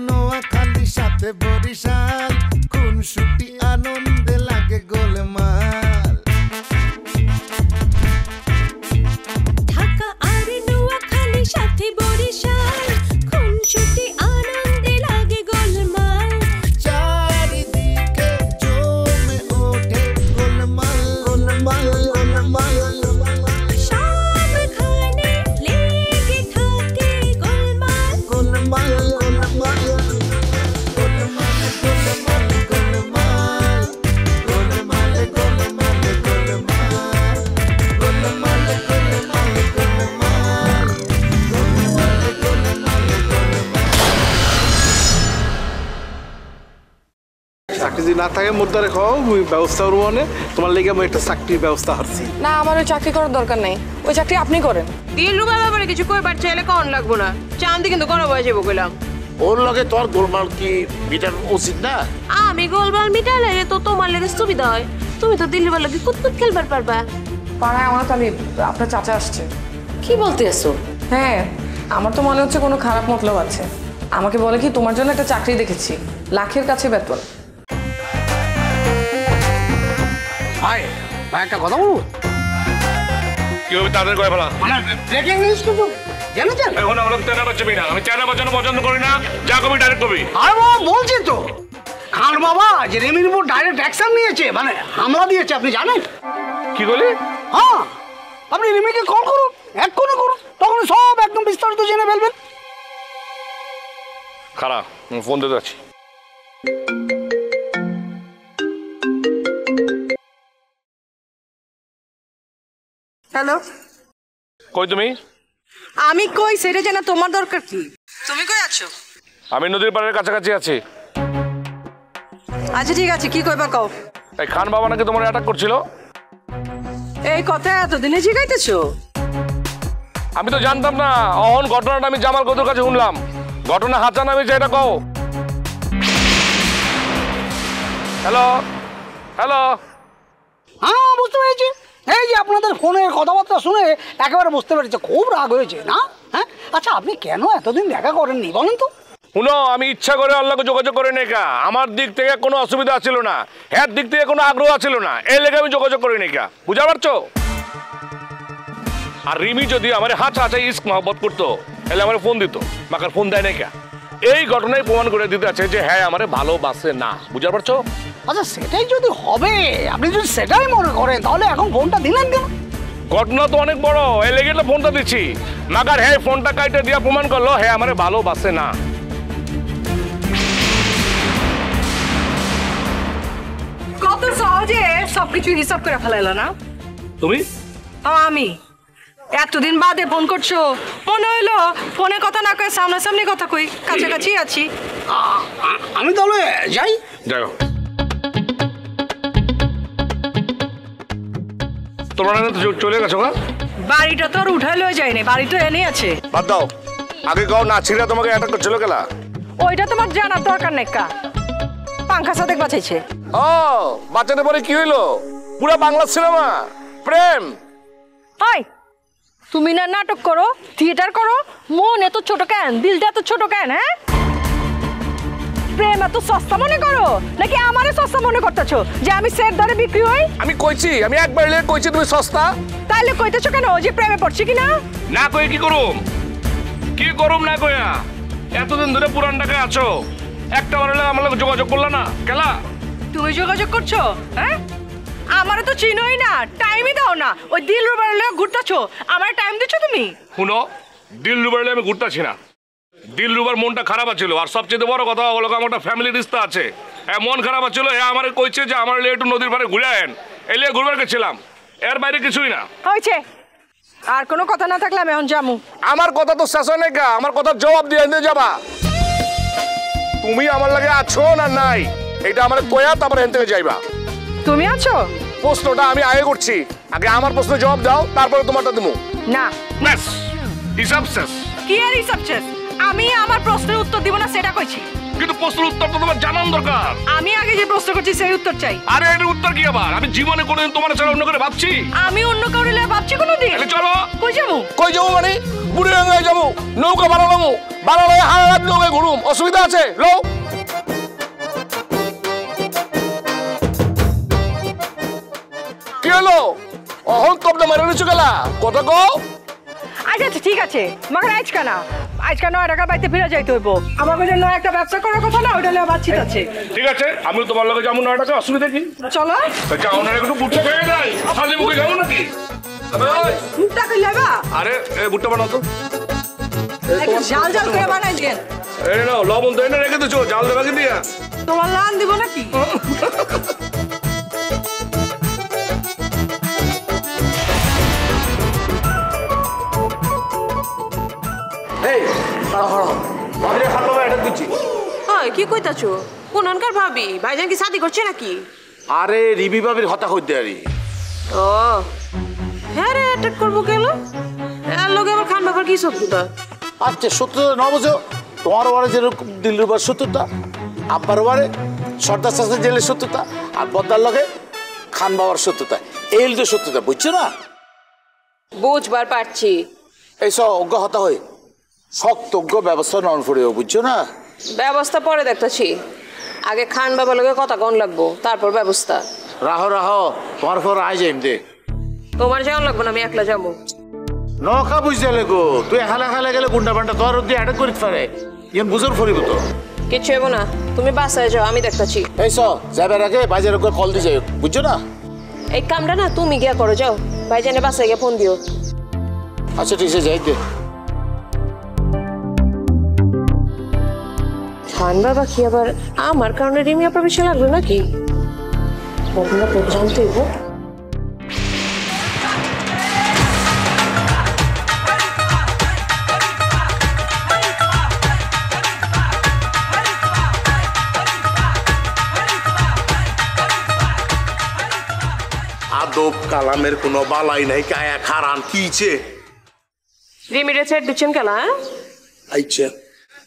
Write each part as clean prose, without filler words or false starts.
নোয়াখালী সাথে বরিশাল খুনসুটি আনন্দে লাগে গোলমাল ঢাকা আর নোয়াখালী সাথে বরিশাল খুনসুটি আনন্দে লাগে গোলমাল চারিদিকে জমে ওঠে গোলমাল গোলমাল গোলমাল সবখানে লেগে থাকে গোলমাল গোলমাল গোলমাল চাকরি যদি না থাকে মুদ্রা খাও মুই ব্যবস্থা করবো মানে তোমার লেগে আমি একটা চাকরির ব্যবস্থা হারছি না আমার ওই চাকরি করার দরকার নেই ওই চাকরি আপনি করেন দিলরুবা ব্যাপারে কিছু কইবার চাইলে কোন লাগবো না চান্দি কিন্তু কোনো বয়সে বকইলাম ওর লগে তোর গোলমাল কি মিটার উচিত না আমি গোলমাল মিটালে তো তোমার লেগে সুবিধা হয় তুমি তো দিলরুবার লগে কুতকুত খেলবার পারবা পাড়ায় আমার তাহলে আপনার চাচা আসছে কি বলতে আসো হ্যাঁ আমার তো মনে হচ্ছে কোনো খারাপ মতলব আছে আমাকে বলে কি তোমার জন্য একটা চাকরি দেখেছি লাখের কাছে বেতন ভাই ভাই একটা কথা বলবো কি হবে তাদের কয়ে ফেলা মানে ব্রেকিং নিউজ কিন্তু জানেন এখন আমরা তেনা বাচ্চাবি না আমি তেনা বাচ্চানো পছন্দ করি না যা কবি ডাইরেক্ট কবি আরে বাবা বলছি তো খান বাবা যে রেমির উপর ডাইরেক্ট অ্যাকশন নিয়েছে মানে হামলা দিয়েছে আপনি জানেন কি বলি হ্যাঁ আপনি রিমিকে কল করুন এক্ষুনি করুন তখন সব একদম বিস্তারিত জেনে ফেলবেন খারাপ ফোন দিতে যাচ্ছি হ্যালো কই তুমি আমি কই সেটা জানা তোমার দরকার কি তুমি কই আছো আমি নদীর পাড়ের কাছাকাছি আছি আচ্ছা ঠিক আছে কি কইবা কও এই খান বাবা নাকি তোমার অ্যাটাক করছিল এই কথা এতদিনে জিগাইতেছো আমি তো জানতাম না অহন ঘটনাটা আমি জামাল কদুর কাছে শুনলাম ঘটনা হাঁচা নামি যেটা কও হ্যালো হ্যালো হ্যাঁ বুঝতে পেরেছি এই যে আপনাদের ফোনের কথাবার্তা শুনে একেবারে বুঝতে পেরেছি খুব রাগ হয়েছে না হ্যাঁ আচ্ছা আপনি কেন এতদিন দেখা করেননি বলেন তো শুনো আমি ইচ্ছা করে আল্লাহকে যোগাযোগ করে নেই কা আমার দিক থেকে কোনো অসুবিধা ছিল না হ্যাঁ দিক থেকে কোনো আগ্রহ ছিল না এই লেগে আমি যোগাযোগ করে নেই কা বুঝা পারছো আর রিমি যদি আমার হাঁচা হাঁচা ইস্ক মহব্বত করতো তাহলে আমার ফোন দিত মাকার ফোন দেয় নাই কা এই ঘটনায় প্রমাণ করে দিতে আছে যে হ্যাঁ আমারে ভালোবাসে না বুঝা পারছো আচ্ছা সেটাই যদি হবে আপনি যদি সেটাই মনে করেন তাহলে এখন ফোনটা দিলেন কেন ঘটনা তো অনেক বড় এই লেগে তো ফোনটা দিচ্ছি মাকার হ্যাঁ ফোনটা কাইটে দিয়া প্রমাণ করলো হ্যাঁ আমারে ভালোবাসে না কত সহজে সবকিছু হিসাব করে ফেলাইলো না তুমি আমি এতদিন বাদে ফোন করছো মনে হইলো ফোনে কথা না কয়ে সামনাসামনি কথা কই কাছাকাছি আছি আমি তাহলে যাই যাই তোমরা চলে গেছো গা বাড়িটা তো আর উঠাই লয়ে যায়নি বাড়ি তো এনে আছে বাদ দাও আগে গাও না ছিড়া তোমাকে অ্যাটাক করছিল কেলা ওইটা তোমার জানার দরকার নেই কা পাঙ্খা সাদেক বাঁচাইছে ও বাচ্চাটা পরে কি হইলো পুরো বাংলা সিনেমা প্রেম হাই তুমি না নাটক করো থিয়েটার করো মন এত ছোট কেন দিলটা এত ছোট কেন হ্যাঁ প্রেম এত সস্তা মনে করো নাকি আমারে সস্তা মনে করতেছো যে আমি সেট দরে বিক্রি হই আমি কইছি আমি একবার এলে কইছি তুমি সস্তা তাইলে কইতেছো কেন যে প্রেমে পড়ছি কিনা না কই কি করুম না কইয়া এতদিন ধরে পুরান ঢাকায় আছো একটা বার হলে আমার লগে যোগাযোগ করলা না কেলা তুমি যোগাযোগ করছো হ্যাঁ আমারে তো চিনোই না টাইমই দাও না ওই দিলরুবার লগে ঘুরতাছো আমার টাইম দিচ্ছ তুমি শুনো দিলরুবার আমি ঘুরতাছি না দিলরুবার মনটা খারাপ আছিল আর সবচেয়ে বড় কথা হলো আমার একটা ফ্যামিলি রিস্তা আছে হ্যাঁ মন খারাপ আছিল হ্যাঁ আমার কইছে যে আমার একটু নদীর পাড়ে ঘুরে আয়েন এলে ঘুরবার গেছিলাম এর বাইরে কিছুই না হয়েছে আর কোনো কথা না থাকলে আমি এখন যামু আমার কথা তো শেষ হয় নাই কা আমার কথার জবাব দিয়ে এনে যাবা তুমি আমার লাগে আছো না নাই এটা আমার কয়া তারপর এখান থেকে যাইবা তুমি আছো প্রশ্নটা আমি আগে করছি আগে আমার প্রশ্নের জবাব দাও তারপরে তোমারটা দেবো না ব্যাস হিসাব শেষ কি আর হিসাব শেষ আমি আমার প্রশ্নের উত্তর দিব না সেটা কইছি কিন্তু প্রশ্নের উত্তর তো তোমার জানার দরকার আমি আগে যে প্রশ্ন করছি সেই উত্তর চাই আরে এর উত্তর কি আবার আমি জীবনে কোনোদিন তোমার ছাড়া অন্য করে ভাবছি আমি অন্য কাউরে লয়ে ভাবছি কোনোদিন তাহলে চলো কই যাবো মানে বুড়িগঙ্গায় যাবো, নৌকা বানাবো, বানালে হারাত নৌকায় ঘুরুম, অসুবিধা আছে? লো কি হলো? অহন কবটা মারে নিচু গেলা, কথা কও। আচ্ছা আচ্ছা ঠিক আছে, মাকে আজকা না, আজকা 9 টাকা বাইতে ফিরে যাইতে হইব। আমার কাছে নয় একটা ব্যবসা করার কথা না, ওইটা নিয়ে বাচ্চিত আছে। ঠিক আছে, আমি তোমার লগে যাবো 9 টাকা, অসুবিধা কি? চলো। যাও না, একটু বুটটা খেয়ে যাই, খালি মুখে যাবো নাকি? মুখটা কই লাবা? আরে বুটটা বানাও তো। একটু ঝাল ঝাল করে বানাই দেন। এই নাও, লবণ তো এনে রেখে দিছো, জাল দেবা কি দিয়া? তোমার লান দিব নাকি? এই হড় ভাবিরে খাটো এটা দিচ্ছি। হয় কি কইতাছো? কোননকার ভাবি? ভাইজান কি শাদি করছে নাকি? আরে রিবি ভাবির হতা হইতে আরি। ও হ্যাঁ রে, অ্যাটাক করবো কেন? আর লোকে আবার খান বাবার কি শত্রুতা? আচ্ছা সত্যতা না বুঝো, তোমার বারে যেরকম দিল্লুবার শত্রুতা, আব্বার বারে সর্দার চাষের জেলের শত্রুতা, আর বদ্দার লগে খান বাবার শত্রুতা, এই তো শত্রুতা, বুঝছো না? বুঝবার পারছি। এইসব অজ্ঞ হতা হয় শক্ত অজ্ঞ ব্যবস্থা নন ফুড়েও, বুঝছো না? ব্যবস্থা পরে দেখতেছি, আগে খান বাবার লোকে কথা কন লাগবো, তারপর ব্যবস্থা। রাহো রাহো, তোমার পর আই যাইম দে। তোমার যাওয়ান লাগবো না, আমি একলা যাবো। নৌকা বুঝতে গো, তুই হালা খালা গেলে গুন্ডা পান্ডা তোর দিয়ে অ্যাটাক করিতে পারে, ইয়ে বুঝর ফরিব তো। কিচ্ছু হবো না, তুমি বাসায় যাও, আমি দেখতেছি। এইসব যাবার আগে বাজারে কল দিয়ে যাই, বুঝছো না? এই কামটা না তুমি গিয়া করো, যাও ভাইজানের বাসায় গিয়ে ফোন দিও। আচ্ছা ঠিক আছে, যাই দে। খান বাবা কি আবার আমার কারণে রিমি আপনার বেশি লাগলো নাকি? ঘটনা তো জানতে হইব। আদব কালামের কোনো বালাই নাই, কায়া খারান কিছে রিমিরে ছেড় দিচ্ছেন কেন? হ্যাঁ আইছে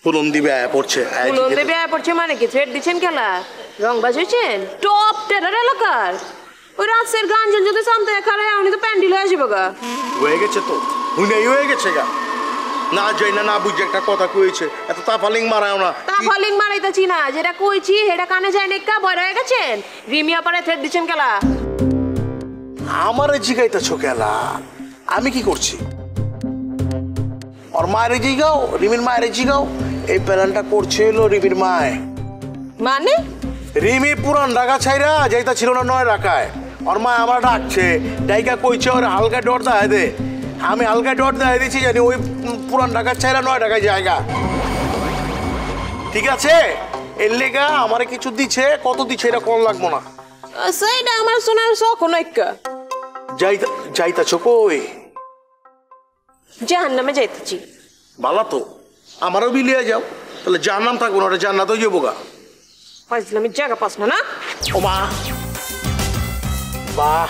ফুলন দিবে আয়া পড়ছে, ফুলন দেবে আয়া পড়ছে মানে কি? ছেড় দিচ্ছেন কেন? রংবাজ হয়েছেন? টপ টেরার এলাকার ওই রাজের গাঞ্জন যদি সামনে খারায় উনি তো প্যান্ডেল হয়ে যাবে গা। হয়ে গেছে তো, হুইনাই হয়ে গেছে গা। না যাই না, না বুঝে একটা কথা কইছে, এত তাফালিং মারাও না। তাফালিং মারাইতাছি না, যেটা কইছি সেটা কানে যায় না, ভয় হয়ে গেছেন। রিমি আপারে ছেড় দিচ্ছেন কেলা? আমারে জিগাইতেছো কেলা? আমি কি করছি? ওর মায়ের জিগাও, রিমির মায়ের জিগাও। এই প্ল্যানটা করছে হলো রিমির মায়। মানে রিমি পুরান ঢাকা ছাইরা যাইতা ছিল না 9 রাখায়। ওর মা আমার ডাকছে, ডাইকা কইছে ওর হালকা ডর দেয় দে। আমি হালকা ডর দেয় দিচ্ছি, জানি ওই পুরান ঢাকা ছাইরা 9 টাকায় জায়গা। ঠিক আছে, এর লেগা আমারে কিছু দিচ্ছে, কত দিচ্ছে এটা কোন লাগবো না। সেইটা আমার শোনার শখ নইকা। যাইতাছো কই? জাহান্নামে যাইতেছি। ভালো তো, আমারও বিলিয়ে যাও, তাহলে জাহান্নাম থাকবো না, ওটা জান্নাত হয়ে যাবো গা। আমি জায়গা পাস না না। ও মা, বাহ,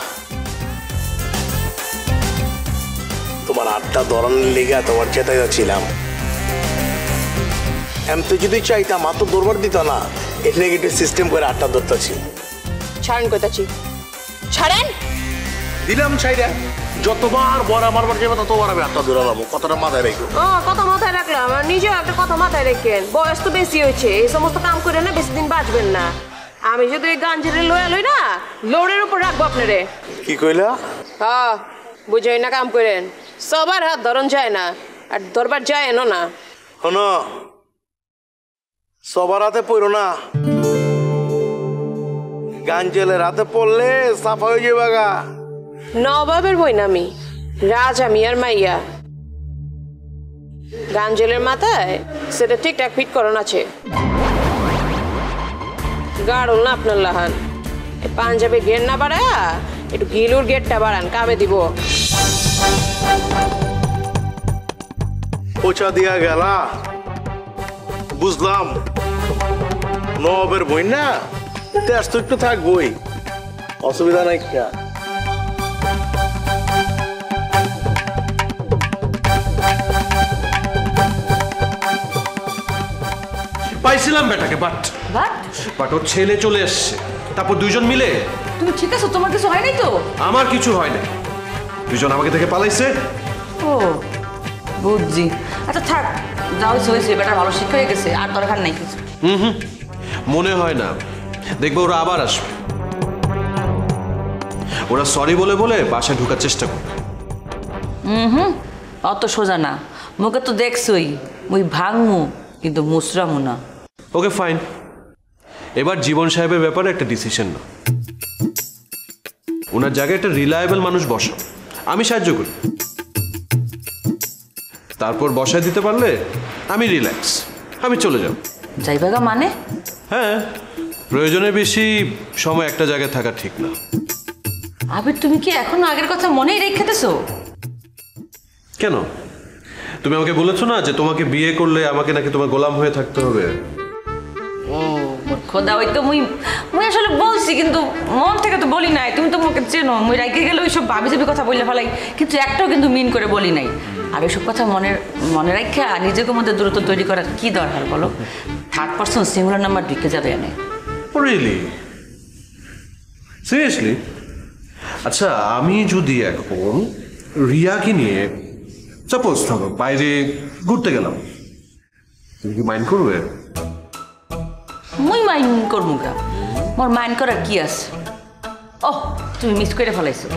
তোমার আড্ডা ধরানোর লেগে তোমার চেতায় যাচ্ছিলাম। এমতে যদি চাইতাম তো দরবার দিত না, এর নেগেটিভ সিস্টেম করে আড্ডা ধরতেছি। ছাড়েন কইতাছি, ছাড়েন। দিলাম ছাইরা, যতবার বড় আমার বাড়ি যাবে ততবার আমি আড্ডা ধরালাম, কথাটা মাথায় রেখো। কথা মাথায় রাখলাম, আর নিজেও একটা কথা মাথায় রেখেন। বয়স তো বেশি হয়েছে, এই সমস্ত কাম করে না বেশি দিন বাঁচবেন না। আমি যদি ওই গাঞ্জের লয়া লই না, লোডের উপর রাখবো আপনারে। কি কইলা? হ্যাঁ, বুঝাই না কাম করেন। সবার হাত ধরন যায় না, আর দরবার যায় এনো না। শোনো, সবার হাতে পড়ো না, গাঞ্জেলের হাতে পড়লে সাফা হয়ে যাবে গা। নবাবের বই না আমি, রাজা মিয়ার মাইয়া। গাঞ্জেলের মাথায় সেটা ঠিকঠাক ফিট করন আছে। গাড়ল না আপনার লাহান, পাঞ্জাবে গেট না বাড়ায়া একটু গিলুর গেটটা বাড়ান, কামে দিব। পোচা দিয়া গেলা, বুঝলাম। নবাবের বই না, তেজ তো একটু থাকবই, অসুবিধা নাই। পাইছিলাম বেটাকে, বাট ওর ছেলে চলে এসছে, তারপর দুইজন মিলে। তুমি ঠিক আছো? তোমার কিছু হয় নাই তো? আমার কিছু হয় না, দুইজন আমাকে থেকে পালাইছে। ও বুঝছি। আচ্ছা থাক, যা হয়েছে হয়েছে, বেটার ভালো শিক্ষা হয়ে গেছে, আর দরকার নাই কিছু। মনে হয় না, দেখবো ওরা আবার আসবে। ওরা সরি বলে বলে বাসায় ঢোকার চেষ্টা করবে। অত সোজা না, মুখে তো দেখছই, মুই ভাঙমু কিন্তু মুসরামু না। ওকে ফাইন, এবার জীবন সাহেবের ব্যাপারে একটা ডিসিশন না। ওনার জায়গায় একটা রিলায়েবল মানুষ বসা, আমি সাহায্য করি। তারপর বসায় দিতে পারলে আমি রিল্যাক্স, আমি চলে যাব। যাইবাগা মানে? হ্যাঁ, প্রয়োজনের বেশি সময় একটা জায়গায় থাকা ঠিক না। আবির, তুমি কি এখনো আগের কথা মনেই রেখেতেছো? কেন? তুমি আমাকে বলেছো না যে তোমাকে বিয়ে করলে আমাকে নাকি তোমার গোলাম হয়ে থাকতে হবে? ও খোদা, ওই তো মুই আসলে বলছি, কিন্তু মন থেকে তো বলি নাই। তুমি তো মুখে চেনো, মুই রাগে গেলে ওইসব ভাবি যাবি কথা বললে ফেলাই, কিন্তু একটাও কিন্তু মিন করে বলি নাই। আর ওইসব কথা মনে রাখা নিজেকে মধ্যে দূরত্ব তৈরি করার কি দরকার বলো? থার্ড পার্সন সিঙ্গুলার নাম্বার ঢুকে যাবে এনে। রিয়েলি? সিরিয়াসলি? আচ্ছা, আমি যদি এখন রিয়াকে নিয়ে সাপোজ থাকো বাইরে ঘুরতে গেলাম, তুমি কি মাইন্ড করবে? মুই মাইন্ড করবো গা, মোর মাইন্ড করার কি আছে? ওহ, তুমি মিস করে ফেলাইছো।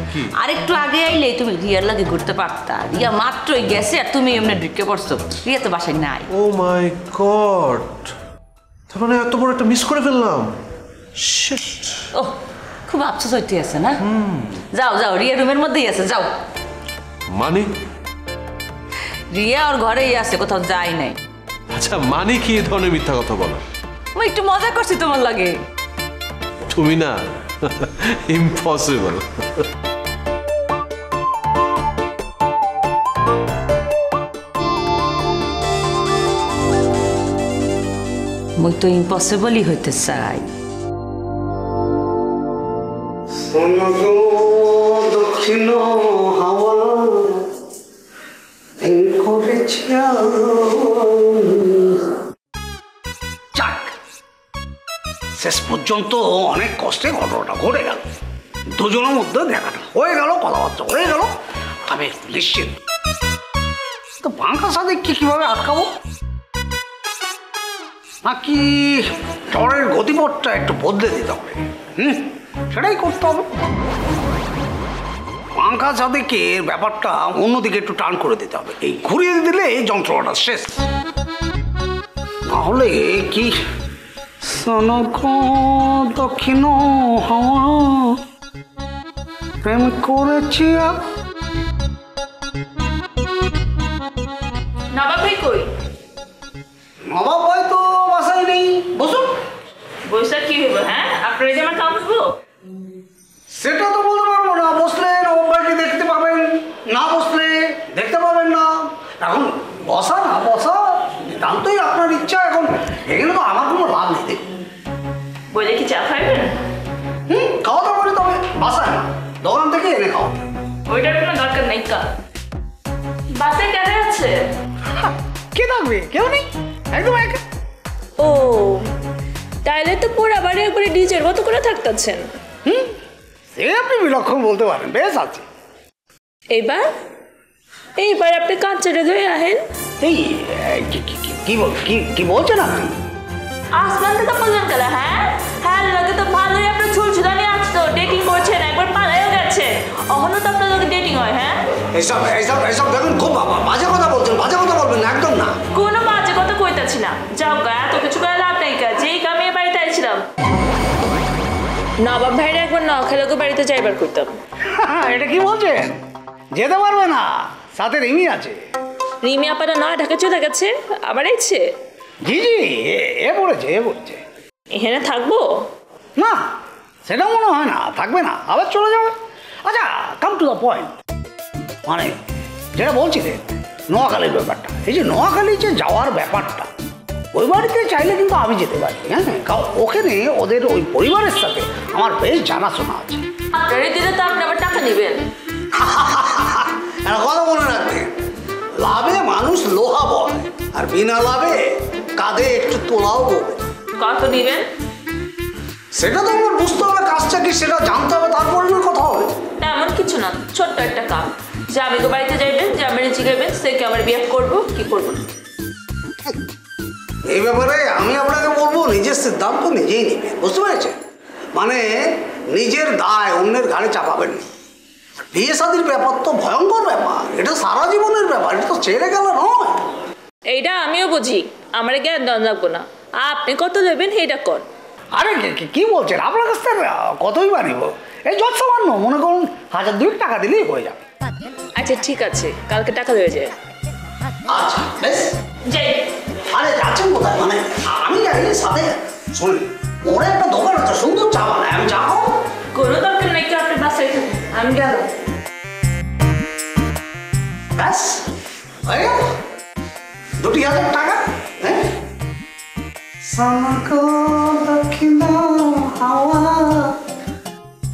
আরেকটু আগে আইলে তুমি রিয়ার লাগে ঘুরতে পারতা। রিয়া মাত্রই গেছে আর তুমি এমনি ঢুকে পড়ছো। রিয়া তো বাসায় নাই। ও মাই গড, তার মানে এত বড় একটা মিস করে ফেললাম। শিট। ওহ, খুব আফসোস হইতে আছে না? যাও যাও, রিয়া রুমের মধ্যেই আছে, যাও। মানে? রিয়া ওর ঘরেই আছে, কোথাও যায় নাই। আচ্ছা, মানে কি এই ধরনের মিথ্যা কথা বলো? আমি একটু মজা করছি তোমার লাগে। তুমি না, ইম্পসিবল। মুই তো ইম্পসিবলই হইতে চাই। দক্ষিণ হাওয়া যাক, শেষ পর্যন্ত অনেক কষ্টে ঘটনাটা ঘটে গেল। দুজনের মধ্যে দেখাটা হয়ে গেল, কথাবার্তা হয়ে গেল, আমি নিশ্চিত। তো বাঙ্কার সাথে কিভাবে আটকাবো? নাকি ঝড়ের গতিপথটা একটু বদলে দিতে হবে? সেটাই করতে হবে। পাঙ্খা সাদেকের ব্যাপারটা অন্যদিকে একটু টার্ন করে দিতে হবে। এই ঘুরিয়ে দিলে এই যন্ত্রণাটা শেষ। তাহলে কি দক্ষিণ হাওয়া প্রেম করেছি। নবাব ভাই কই? নবাব ভাই তো বাসায় নেই। বসুন। বসে কি হইব? হ্যাঁ, আপনার এই জামা কাম করবো? সেটা তো বলতে পারবো না। বসলে নবাব ভাইকে দেখতে পাবেন, না বসলে দেখতে পাবেন না। এখন বসা না বসা জানতেই আপনার ইচ্ছা। এখন এখানে তো আমার কোনো লাভ নেই। বলে কি চা খাইবেন? খাওয়া দাওয়া করে তবে বাসায় না, দোকান থেকে এনে খাও। ওইটার কোনো দরকার নেই। কা বাসায় কেন আছে? কে থাকবে? কেউ নেই, একদম একা। ও, তাইলে তো পুরো বাড়ি একবারে ডিজের মতো করে থাকতেছেন। সে আপনি বিলক্ষণ বলতে পারেন। বেশ আছে। এইবার আপনি কাঁচা ধরে আহেন। এই কি বলছেন আপনি? আসমান থেকে বললেন গেল? হ্যাঁ হ্যাঁ, লাগে তো ভালোই। আপনার চুলচুলানি আছে তো, ডেটিং করছেন, একবার পালাইও গেছে, অহনো তো আপনার লোকে ডেটিং হয়। হ্যাঁ, এইসব দেখুন, খুব বাজে কথা বলছেন। বাজে কথা বলবেন না, একদম না। কোনো বাজে কথা কইতাছি না। যাও গা, এত কিছু করে লাভ নেই। যেই আমি এ বাড়িতে আইছিলাম, নবাব ভাইরা একবার নখালোকে বাড়িতে যাইবার করতাম। এটা কি বলছেন? যেতে পারবে না, সাথে রিমি আছে। রিমি আপাটা না ঢাকা চলে গেছে, আবার আইছে? জি এ পড়েছে। এখানে থাকবো না, সেটা মনে হয় না। থাকবে না, আবার চলে যাবে। আচ্ছা, কাম টু দ্য পয়েন্ট। মানে যেটা বলছিলেন নোয়াখালীর ব্যাপারটা, এই যে নোয়াখালী যে যাওয়ার ব্যাপারটা, ওই বাড়িতে চাইলে কিন্তু আমি যেতে পারি। হ্যাঁ, কারণ ওখানে ওদের ওই পরিবারের সাথে আমার বেশ জানাশোনা আছে। আপনারে দিলে তো আপনি আবার টাকা নেবেন। একটা কথা মনে রাখবেন, লাভে মানুষ লোহা বয়, আর বিনা লাভে কাঁধে একটু তোলাও বলবে। কত নেবেন? সেটা তো আমার বুঝতে হবে, কাজটা কি সেটা জানতে হবে, তারপরে না কথা হবে। তেমন কিছু না, ছোট্ট একটা কাপ। জামাইকে বাড়িতে যাইবেন, জামাইরে জিগাইবেন সে কি আমার বিয়ে করবো কি করবো না। এই ব্যাপারে আমি আপনাকে বলবো নিজের সিদ্ধান্ত নিজেই নেবেন, বুঝতে পেরেছেন? মানে নিজের দায় অন্যের ঘাড়ে চাপাবেন না। বিয়ে শাদীর ব্যাপার তো ভয়ঙ্কর ব্যাপার, এটা সারা জীবনের ব্যাপার, এটা তো ছেড়ে গেল নয়। এইটা আমিও বুঝি, আমার জ্ঞান দান রাখবো না, আপনি কত দেবেন সেইটা কর। আরে কি বলছেন, আপনার কাছ থেকে কতই বানিব, এই যত সামান্য মনে করুন 1000-2 টাকা দিলেই হয়ে যাবে। আচ্ছা ঠিক আছে, কালকে টাকা হয়ে যায়। আচ্ছা বেশ যাই। আরে যাচ্ছেন কোথায়? মানে আমি যাই সাথে শুনুন, ওরা একটা দোকান আছে সুন্দর চা বানায়, আমি চা খাবো। কোনো দরকার নাই, কেউ আপনার বাসায় থাকুন, আমি গেলাম। ব্যাস হয়ে গেল 2000 টাকা। হ্যাঁ সামাকো দক্ষিণা হাওয়া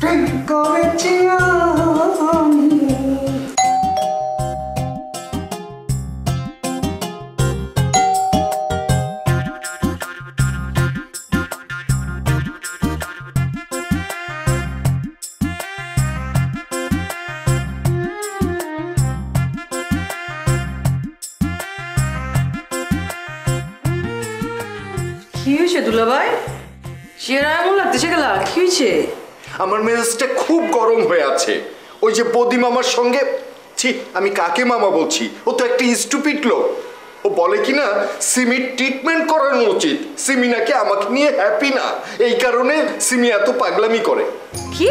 প্রেম করেছি আমি। কি হয়েছে দুলাভাই? চেহারা এমন লাগতেছে গেলা, কি হয়েছে? আমার মেজাজটা খুব গরম হয়ে আছে। ওই যে বদি মামার সঙ্গে, ছি আমি কাকে মামা বলছি, ও তো একটা স্টুপিড লোক। ও বলে কি না সিমির ট্রিটমেন্ট করানো উচিত, সিমি নাকি আমাকে নিয়ে হ্যাপি না, এই কারণে সিমি এত পাগলামি করে। কি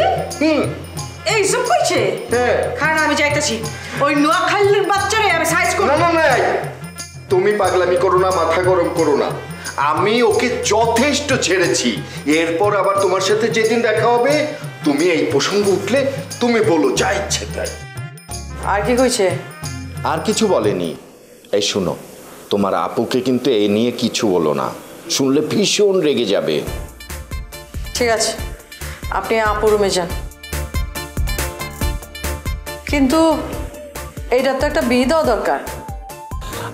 এইসব কইছে? হ্যাঁ খান আমি যাইতেছি, ওই নোয়াখালীর বাচ্চারে আমি সাইজ করব। না না না, তুমি পাগলামি করো না, মাথা গরম করো না, আমি ওকে যথেষ্ট ছেড়েছি। এরপর আবার তোমার সাথে যেদিন দেখা হবে তুমি এই প্রসঙ্গ উঠলে তুমি বলো যা ইচ্ছে তাই। আর কি কইছে? আর কিছু বলেনি। এই শুনো, তোমার আপুকে কিন্তু এই নিয়ে কিছু বলো না, শুনলে ভীষণ রেগে যাবে। ঠিক আছে, আপনি আপুর রুমে যান, কিন্তু এইটা তো একটা বিয়ে দেওয়া দরকার।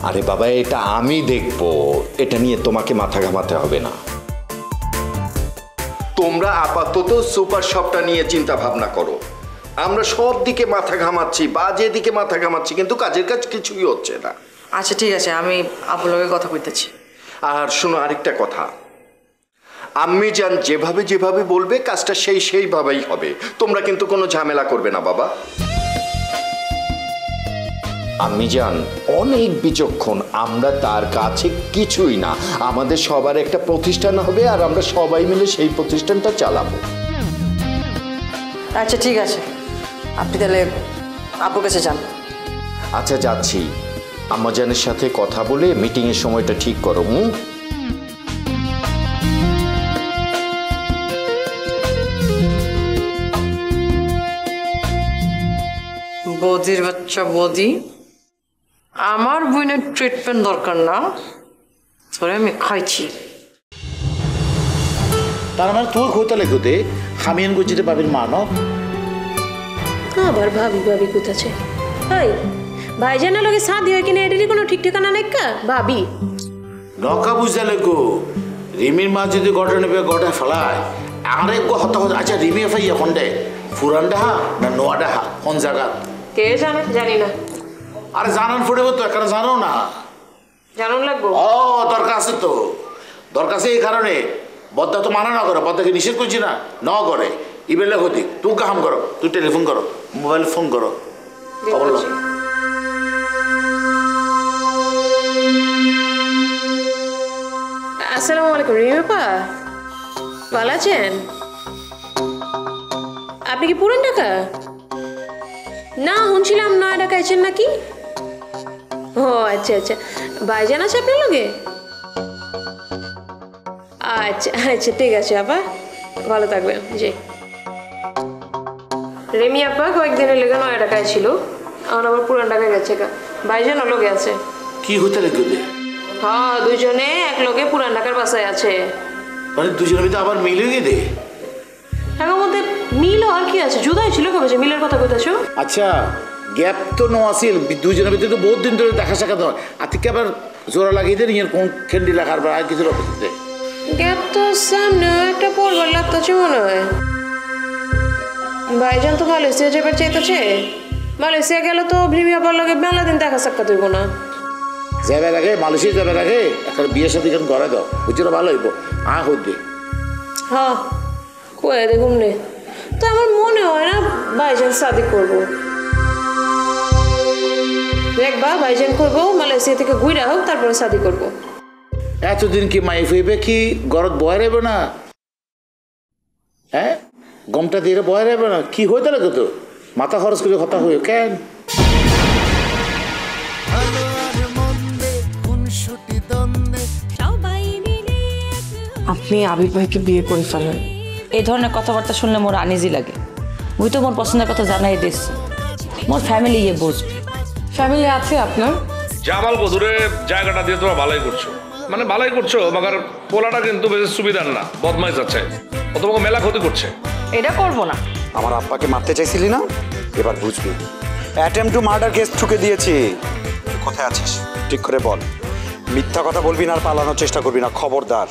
আরে বাবা, এটা আমি দেখবো, এটা নিয়ে তোমাকে মাথা ঘামাতে হবে না। তোমরা আপাতত সুপার শপটা নিয়ে চিন্তা ভাবনা করো। আমরা সব দিকে মাথা ঘামাচ্ছি, বাজে দিকে মাথা ঘামাচ্ছি, কিন্তু কাজের কাজ কিছুই হচ্ছে না। আচ্ছা ঠিক আছে, আমি আপুর লগে কথা কইতেছি। আর শোনো আরেকটা কথা, আম্মি জান যেভাবে যেভাবে বলবে কাজটা সেইভাবেই হবে। তোমরা কিন্তু কোনো ঝামেলা করবে না বাবা। আম্মি জান অনেক বিচক্ষণ, আমরা তার কাছে কিছুই না। আমাদের সবার একটা প্রতিষ্ঠান হবে আর আমরা সবাই মিলে সেই প্রতিষ্ঠানটা চালাবো। আচ্ছা ঠিক আছে, আপনি তাহলে আপুর কাছে যান। আচ্ছা যাচ্ছি, আম্মা জানের সাথে কথা বলে মিটিংয়ের সময়টা ঠিক করো। বৌদির বাচ্চা বৌদি, আমার বোনের ট্রিটমেন্ট দরকার না, তোরে আমি খাইছি। তার মানে তোর খোঁতা লেগে দে খামিয়ান গুজিতে পাবির মা ন আবার ভাবি ভাবি কোথাছে হাই ভাইজানা লগে শাদি হয় কিনা এটারই কোনো ঠিক ঠিকানা নাই কা ভাবি নকা বুঝা লেগো রিমির মা যদি ঘটনা পেয়ে গড়ে ফেলায় আরেক গো হত হত। আচ্ছা রিমি ফাই এখন দে ফুরান ডাহা না নোয়া ডাহা কোন জায়গা কে জানে জানি না। আরে জানান ফুটে তো এখানে জানো না, জানুন লাগবো। ও দরকার আছে তো, দরকার আছে এই কারণে বদ্দা তো মানা না করে, বদ্দাকে নিষেধ করছি না, ন করে ইমেলে হতি তুই কাম করো, তুই টেলিফোন করো, মোবাইল ফোন করো। আসসালামু আলাইকুম রিমিপা, ভালো আছেন? আপনি কি পুরান ঢাকা? না শুনছিলাম নয় ঢাকা আছেন নাকি? ও আচ্ছা আচ্ছা, ভাইজান আছে আপনার লগে? আচ্ছা আচ্ছা ঠিক আছে আপা, ভালো থাকবেন। জি রেমি আপা কয়েকদিনের লেগে নয় ঢাকায় ছিল, এখন আবার পুরান ঢাকায় গেছে। ভাইজানও লগে আছে। কি হতে লেগে দে? হ্যাঁ দুজনে এক লগে পুরান ঢাকার বাসায় আছে। মানে দুজনের ভিতরে আবার মিলে গিয়ে দে? ঢাকার মধ্যে মিল আর কি আছে, জুদাই ছিল কবে যে মিলের কথা কইতাছো? আচ্ছা গ্যাপ তো নো আসিল, দুজনের ভিতরে তো বহুত দিন ধরে দেখা সাক্ষাৎ নয়, আতিকে আবার জোড়া লাগিয়ে দেন ইয়ার কোন খেন্ডি লাগার বা আর কিছু রকম দে। গ্যাপ তো সামনে একটা পরবার লাগতেছে মনে হয়। ভাইজান তো ভালো সে যাবার চাইতেছে, মালয়েশিয়া গেলে তো ভীমি আপার লগে মেলা দিন দেখা সাক্ষাৎ হইব না। যাবার আগে মালয়েশিয়া যাবার আগে একটা বিয়ে সাথে কেন ঘরে দাও বুঝছো ভালো হইব হইবে। হ্যাঁ কয়ে দেখুন নে, তো আমার মনে হয় না ভাইজান শাদি করবো। দেখবা ভাইজান কইব মালয়েশিয়া থেকে ঘুরে হোক তারপরে শাদি করবো। এতদিন কি মাইফ হইবে কি গরত বয় রইব না? হ্যাঁ গমটা দিয়ে বয় রইব না? কি হইতে লাগে তো মাথা খরচ করে কথা হইব কেন? আপনি আবির ভাইকে বিয়ে করে ফেলেন। এই ধরনের কথাবার্তা শুনলে মোর আনিজি লাগে। মুই তো মোর পছন্দের কথা জানাই দিচ্ছি, মোর ফ্যামিলি ইয়ে বুঝবে। ফ্যামিলি আছে আপনার? জামাল বধুরে জায়গাটা দিয়ে তোমরা ভালোই করছো, মানে ভালোই করছো, মাগার পোলাটা কিন্তু বেশি সুবিধার না, বদমাইশ আছে, ও তোমাকে মেলা ক্ষতি করছে। এটা করবো না। আমার আব্বাকে মারতে চাইছিলি না, এবার বুঝবি। অ্যাটেম্প টু মার্ডার কেস ঠুকে দিয়েছি। কোথায় আছিস ঠিক করে বল, মিথ্যা কথা বলবি না আর পালানোর চেষ্টা করবি না, খবরদার।